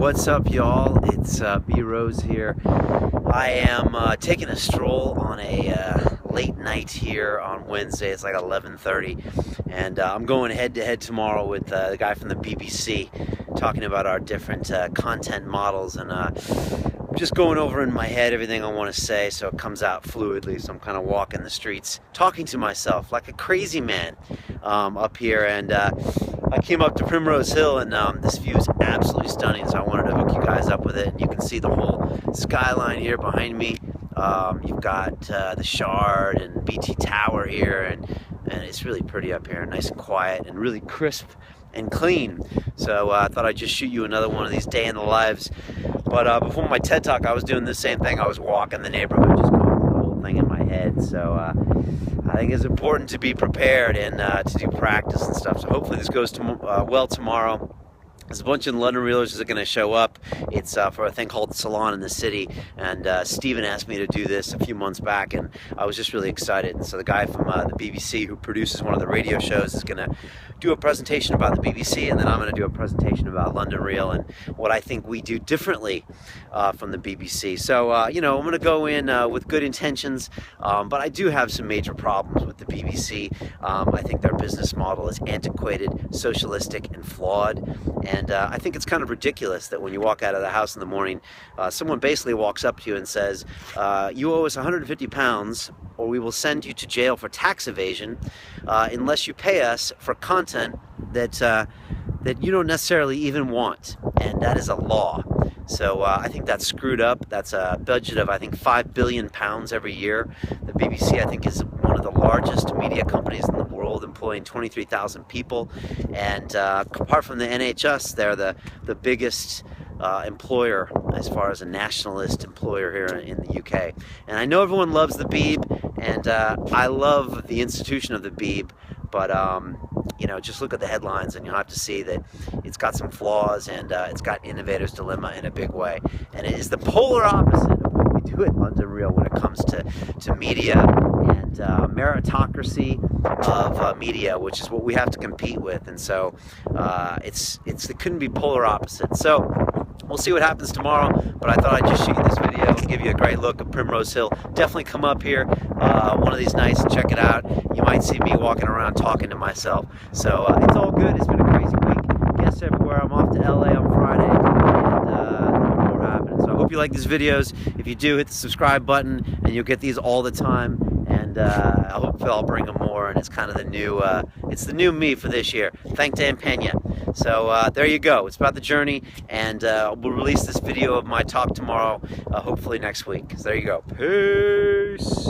What's up, y'all? It's B-Rose here. I am taking a stroll on a late night here on Wednesday. It's like 11:30, and I'm going head-to-head tomorrow with the guy from the BBC, talking about our different content models, and just going over in my head everything I want to say so it comes out fluidly. So I'm kind of walking the streets, talking to myself like a crazy man up here, and I came up to Primrose Hill, and this view is absolutely stunning, so I wanted to hook you guys up with it. And you can see the whole skyline here behind me. You've got the Shard and BT Tower here, and it's really pretty up here, nice and quiet and really crisp and clean. So I thought I'd just shoot you another one of these day in the lives. But before my TED Talk, I was doing the same thing. I was walking the neighborhood, just going through the whole thing in my head. So I think it's important to be prepared and to do practice and stuff. So hopefully this goes well tomorrow. There's a bunch of London Reelers that are going to show up. It's for a thing called Salon in the City, and Stephen asked me to do this a few months back, and I was just really excited. And so the guy from the BBC who produces one of the radio shows is going to do a presentation about the BBC, and then I'm going to do a presentation about London Reel and what I think we do differently from the BBC. So, you know, I'm going to go in with good intentions, but I do have some major problems with the BBC. I think their business model is antiquated, socialistic, and flawed. And I think it's kind of ridiculous that when you walk out of the house in the morning, someone basically walks up to you and says, you owe us 150 pounds or we will send you to jail for tax evasion unless you pay us for content that you don't necessarily even want. And that is a law. So I think that's screwed up. That's a budget of, I think, £5 billion every year. The BBC, I think, is one of the largest media companies in the world, employing 23,000 people. And apart from the NHS, they're the biggest employer as far as a nationalist employer here in the UK. And I know everyone loves the Beeb, and I love the institution of the Beeb, but you know, just look at the headlines and you'll have to see that it's got some flaws, and it's got innovator's dilemma in a big way. And it is the polar opposite of what we do at London Reel when it comes to media and meritocracy of media, which is what we have to compete with. And so it couldn't be polar opposite. So we'll see what happens tomorrow, but I thought I'd just shoot you this video and give you a great look at Primrose Hill. Definitely come up here one of these nights and check it out. You might see me walking around talking to myself. So it's all good. It's been a crazy week. Guests everywhere. I'm off to LA on Friday, and more happening. So I hope you like these videos. If you do, hit the subscribe button, and you'll get these all the time. And I hope I'll bring them more. And it's kind of the new, it's the new me for this year. Thank Dan Pena. So there you go. It's about the journey, and we'll release this video of my talk tomorrow, hopefully next week. So there you go. Peace.